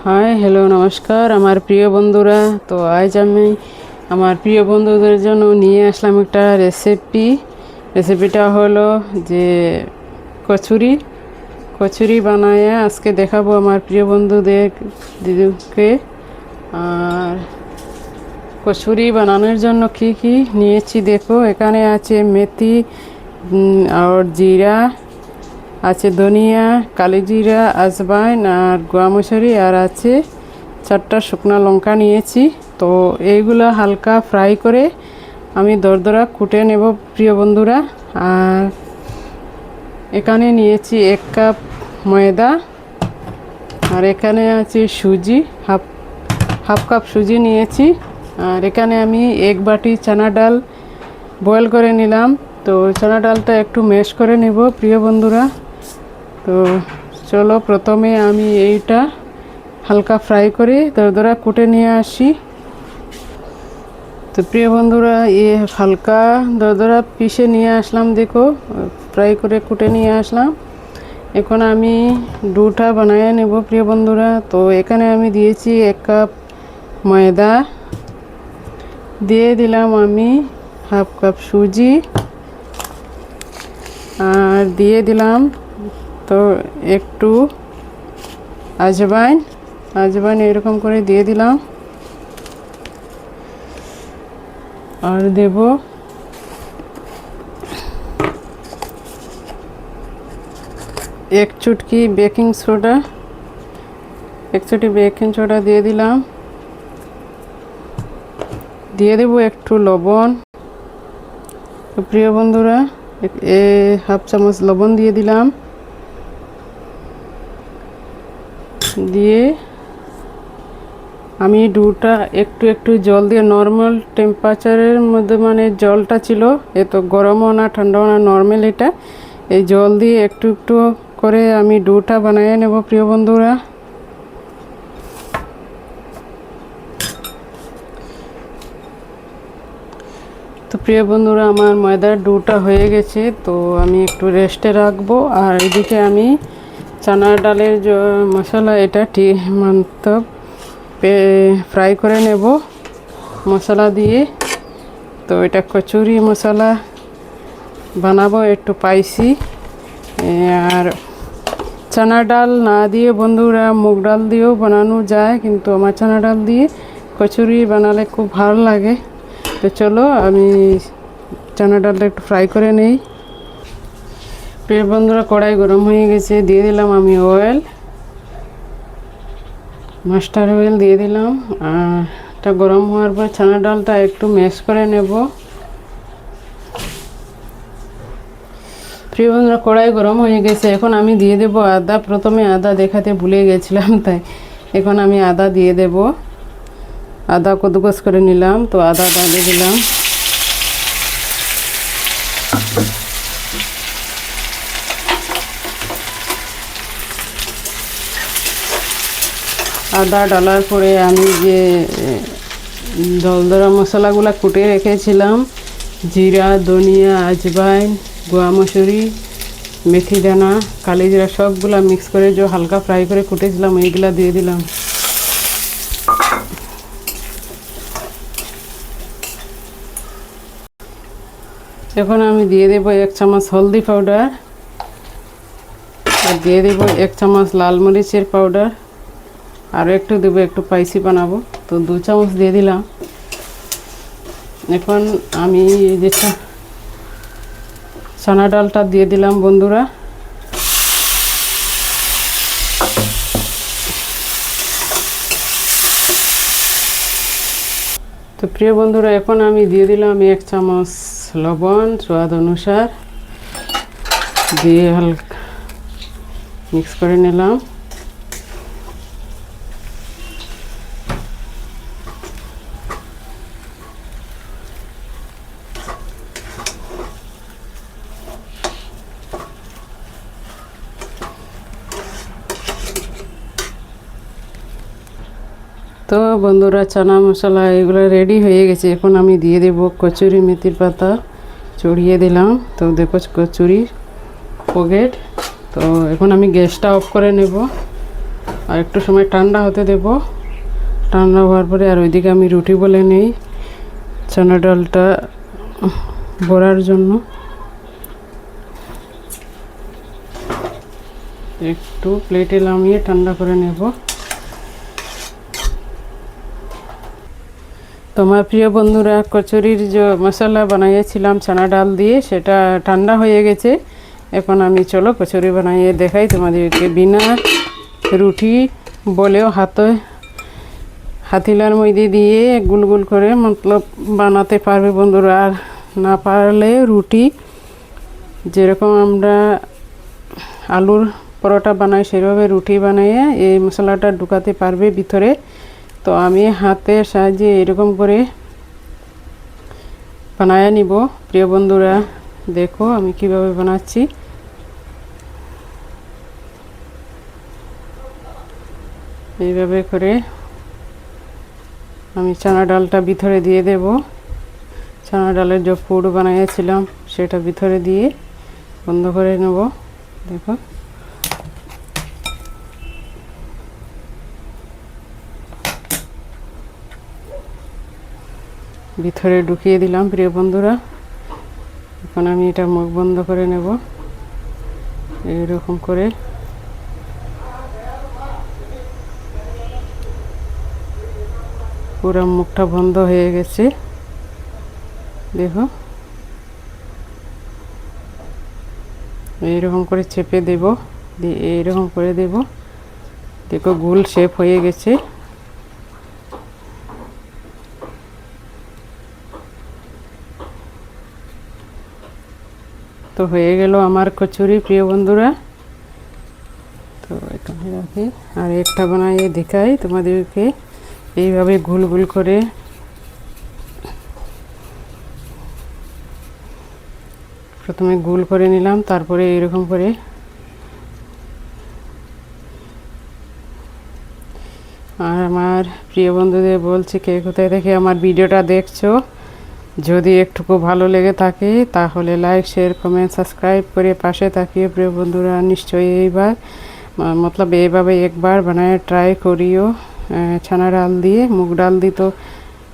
Hi hello নমস্কার আমার প্রিয় বন্ধুরা। তো আজ আমি আমার প্রিয় বন্ধুদের জন্য নিয়ে আসলাম একটা রেসিপিটা হলো যে কচুরি কচুরি বানায় আজকে দেখাবো আমার প্রিয় বন্ধুদের দিদিকে। আর কচুরি বানানোর জন্য কি কি নিয়েছি দেখো, এখানে আছে মেথি আর জিরা, আছে ধনিয়া, কালি জিরা, আজওয়াইন আর গোয়া মশারি, আর আছে 4টা শুকনো লঙ্কা নিয়েছি। তো এইগুলো হালকা ফ্রাই করে আমি দরদরা কুটে নেব প্রিয় বন্ধুরা। আর এখানে নিয়েছি 1 কাপ ময়দা, আর এখানে আছে সুজি, হাফ কাপ সুজি নিয়েছি। আর এখানে আমি 1 বাটি চানা ডাল বয়েল করে নিলাম। তো চানা ডালটা একটু ম্যাশ করে নেব প্রিয় বন্ধুরা। তো চলো প্রথমে আমি এইটা হালকা ফ্রাই করে দরদরা কুটে নিয়ে আসি। তো প্রিয় বন্ধুরা হালকা দরদরা পিষে নিয়ে আসলাম, দেখো ফ্রাই করে কুটে নিয়ে আসলাম। এখন আমি ডোটা বানিয়ে নেব প্রিয় বন্ধুরা। তো এখানে আমি দিয়েছি 1 কাপ ময়দা, দিয়ে দিলাম আমি হাফ কাপ সুজি, আর দিয়ে দিলাম তো একটু আজওয়াইন এরকম করে দিয়ে দিলাম। আর দেব এক চুটকি বেকিং সোডা দিয়ে দিলাম। দিয়ে দেব একটু লবণ, প্রিয় বন্ধুরা হাফ চামচ লবণ দিয়ে দিলাম। দিয়ে আমি ডোটা একটু জল দিয়ে নর্মাল টেম্পারেচারের মধ্যে, মানে জলটা ছিল এত গরমও না ঠান্ডাও না, নর্মাল এটা, এই জল দিয়ে একটু করে আমি ডোটা বানিয়ে নেব প্রিয় বন্ধুরা। তো প্রিয় বন্ধুরা আমার ময়দার ডোটা হয়ে গেছে, তো আমি একটু রেস্টে রাখবো। আর এদিকে আমি চানা ডালের যে মশলা এটা মতলব ফ্রাই করে নেব মশলা দিয়ে। তো এটা কচুরি মশলা বানাবো একটু স্পাইসি। আর চানা ডাল না দিয়ে বন্ধুরা মুগ ডাল দিয়েও বানানো যায়, কিন্তু আমার চানা ডাল দিয়ে কচুরি বানালে খুব ভালো লাগে। তো চলো আমি চানা ডালটা একটু ফ্রাই করে নেই। প্রিয় বন্ধুরা কড়াই গরম হয়ে গেছে, দিয়ে দিলাম আমি মাস্টার্ড অয়েল দিয়ে দিলাম। আর এটা গরম হওয়ার পর চানা ডালটা একটু ম্যাশ করে নেব। প্রিয় বন্ধুরা কড়াই গরম হয়ে গেছে, এখন আমি দিয়ে দেব আদা। প্রথমে আদা দেখাতে ভুলে গেছিলাম, তাই এখন আমি আদা দিয়ে দেব। আদা কদুকস করে নিলাম, তো আদাটা দিয়ে দিলাম। আদা ডালার পরে আমি যে দরদরা মশলাগুলো কুটে রেখেছিলাম, জিরা, ধনিয়া, আজওয়াইন, গোয়া মসুরি, মেথি দানা, কালি জিরা, সবগুলা মিক্স করে যে হালকা ফ্রাই করে কুটেছিলাম এইগুলা দিয়ে দিলাম। এখন আমি দিয়ে দেব 1 চামচ হলদি পাউডার, আর দিয়ে দেব 1 চামচ লাল মরিচের পাউডার, আর একটু দেবো, একটু স্পাইসি বানাবো, তো 2 চামচ দিয়ে দিলাম। এখন আমি যেটা চানা ডালটা দিয়ে দিলাম বন্ধুরা। তো প্রিয় বন্ধুরা এখন আমি দিয়ে দিলাম 1 চামচ লবণ স্বাদ অনুসার, দিয়ে হালকা মিক্স করে নিলাম। তো বন্ধুরা চানা মশলা এগুলো রেডি হয়ে গেছে, এখন আমি দিয়ে দেব কচুরি মেথির পাতা ছড়িয়ে দিলাম। তো দেখো কচুরি পকেট। তো এখন আমি গ্যাসটা অফ করে নেব। আর একটু সময় ঠান্ডা হতে দেব। ঠান্ডা হওয়ার পরে আর ওইদিকে আমি রুটি বলে নেই চানা ডালটা ভরার জন্য। একটু প্লেটে নামিয়ে ঠান্ডা করে নেব। তোমার প্রিয় বন্ধুরা, কচুরির যে মশলা বানিয়েছিলাম চানা ডাল দিয়ে সেটা ঠান্ডা হয়ে গেছে। এখন আমি চলো কচুরি বানিয়ে দেখাই তোমাদেরকে। বিনা রুটি বলেও হাতিলার মধ্যে দিয়ে গুল গুল করে মতলব বানাতে পারবে বন্ধুরা। আর না পারলে রুটি যেরকম আমরা আলুর পরোটা বানাই সেভাবে রুটি বানিয়ে এই মশলাটা ঢুকাতে পারবে ভিতরে। তো আমি হাতের সাহায্যে এরকম করে বানায় নিব। প্রিয় বন্ধুরা দেখো আমি কিভাবে বানাচ্ছি। এইভাবে করে আমি চানা ডালটা ভিতরে দিয়ে দেব। চানা ডালের যে পুর বানিয়েছিলাম সেটা ভিতরে দিয়ে বন্ধ করে নেব। দেখো ভিতরে ঢুকিয়ে দিলাম। প্রিয় বন্ধুরা এখন আমি এটা মুখ বন্ধ করে নেব। এইরকম করে পুরো মুখটা বন্ধ হয়ে গেছে। দেখো এইরকম করে চেপে দেব, দিয়ে এইরকম করে দেব। দেখো গোল শেপ হয়ে গেছে। তো হয়ে গেল আমার কচুরি প্রিয় বন্ধুরা। তো এখানে রাখি আর একটা বানিয়ে দেখাই তোমাদেরকে। এইভাবে গোল গোল করে প্রথমে গোল করে নিলাম, তারপরে এরকম করে আর আমার প্রিয় বন্ধুদের বলছি কে কোথায় থেকে আমার ভিডিওটা দেখছো, যদি একটুকু ভালো লেগে থাকে তাহলে লাইক শেয়ার কমেন্ট সাবস্ক্রাইব করে পাশে থাকিয়ে প্রিয় বন্ধুরা নিশ্চয়ই এইবার মতলব এইভাবে একবার বানায় ট্রাই করিও। ছানা ডাল দিয়ে মুগ ডাল দিয়ে তো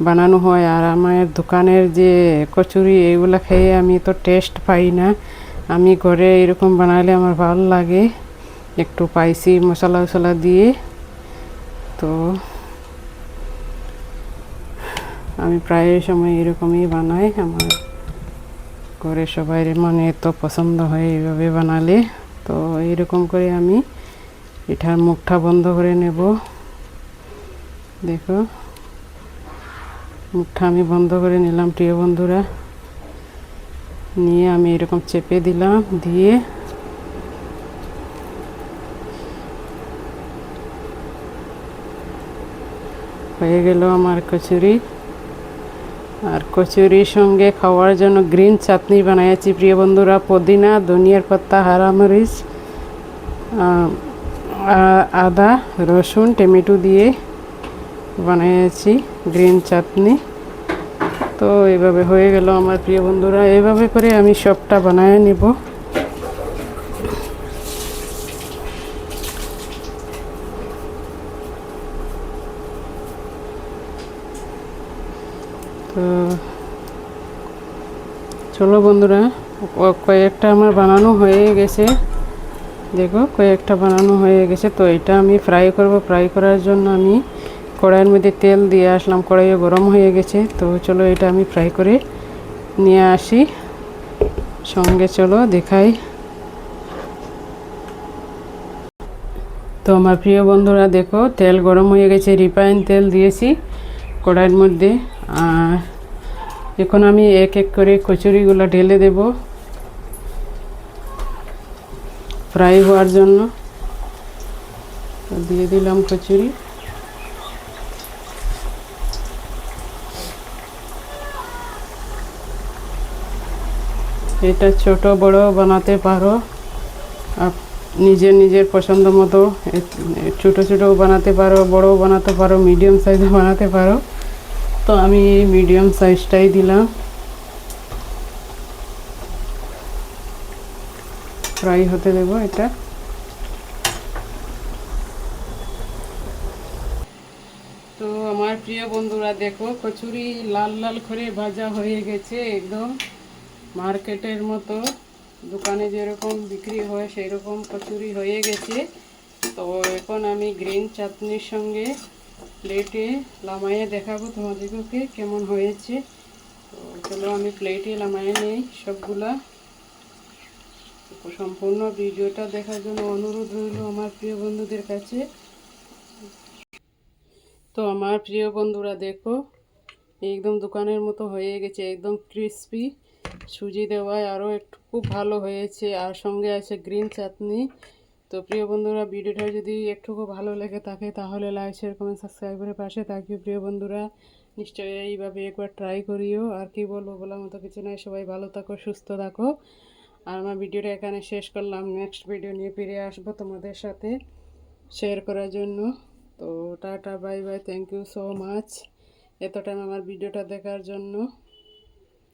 বানানো হয়। আর আমার দোকানের যে কচুরি এইগুলো খেয়ে আমি তো টেস্ট পাই না। আমি ঘরে এরকম বানালে আমার ভালো লাগে, একটু স্পাইসি মশলা টশলা দিয়ে। তো আমি প্রায় সময় এরকমই বানাই। আমার ঘরে সবাই মানে তো পছন্দ হয় এইভাবে বানালে। তো এইরকম করে আমি এটার মুখটা বন্ধ করে নেব। দেখো মুখটা আমি বন্ধ করে নিলাম প্রিয় বন্ধুরা। নিয়ে আমি এরকম চেপে দিলাম, দিয়ে হয়ে গেল আমার কচুরি। আর কচুরির সঙ্গে খাওয়ার জন্য গ্রিন চাটনি বানিয়েছি প্রিয় বন্ধুরা। পুদিনা, ধনিয়ার পাতা, হরা মরিচ, আদা, রসুন, টমেটো দিয়ে বানিয়েছি গ্রিন চাটনি। তো এইভাবে হয়ে গেল আমার প্রিয় বন্ধুরা। এইভাবে করে আমি সবটা বানিয়ে নেব। তো চলো বন্ধুরা, কয়েকটা আমার বানানো হয়ে গেছে। দেখো কয়েকটা বানানো হয়ে গেছে। তো এটা আমি ফ্রাই করব। ফ্রাই করার জন্য আমি কড়াইয়ের মধ্যে তেল দিয়ে আসলাম। কড়াইয়ে গরম হয়ে গেছে। তো চলো এটা আমি ফ্রাই করে নিয়ে আসি। সঙ্গে চলো দেখাই। তো আমার প্রিয় বন্ধুরা দেখো তেল গরম হয়ে গেছে। রিফাইন তেল দিয়েছি কড়াইয়ের মধ্যে। আর এখন আমি এক এক করে কচুরিগুলো ঢেলে দেব ফ্রাই হওয়ার জন্য। দিয়ে দিলাম কচুরি। এটা ছোট বড় বানাতে পারো নিজের নিজের পছন্দ মতো। ছোট ছোটও বানাতে পারো, বড়ও বানাতে পারো, মিডিয়াম সাইজও বানাতে পারো। তো আমি মিডিয়াম সাইজটাই দিলাম। ফ্রাই হতে দেব এটা। তো আমার প্রিয় বন্ধুরা দেখো, কচুরি লাল লাল করে ভাজা হয়ে গেছে, একদম মার্কেটের মতো, দোকানে যেরকম বিক্রি হয় সেই রকম কচুরি হয়ে গেছে। তো এখন আমি গ্রিন চাটনির সঙ্গে প্লেটে নামাইয়ে দেখাবো তোমাদেরকে কেমন হয়েছে। তো চলো আমি প্লেটে নামাইয়ে নেই সবগুলা। সম্পূর্ণ ভিডিওটা দেখার জন্য অনুরোধ রইল আমার প্রিয় বন্ধুদের কাছে। তো আমার প্রিয় বন্ধুরা দেখো, একদম দোকানের মতো হয়ে গেছে, একদম ক্রিস্পি, সুজি দেওয়ায় আরও একটু খুব ভালো হয়েছে, আর সঙ্গে আছে গ্রিন চাটনি। তো প্রিয় বন্ধুরা, ভিডিওটা যদি একটুকু ভালো লেগে থাকে তাহলে লাইক শেয়ার কমেন্ট সাবস্ক্রাইব করে পাশে থাকিও প্রিয় বন্ধুরা। নিশ্চয়ই এইভাবে একবার ট্রাই করিও। আর কি বলবো, বলার মতো কিছু নাই। সবাই ভালো থাকো, সুস্থ থাকো। আর আমার ভিডিওটা এখানে শেষ করলাম, নেক্সট ভিডিও নিয়ে ফিরে আসবো তোমাদের সাথে শেয়ার করার জন্য। তো tata, bye bye, thank you so much এত টাইম আমার ভিডিওটা দেখার জন্য।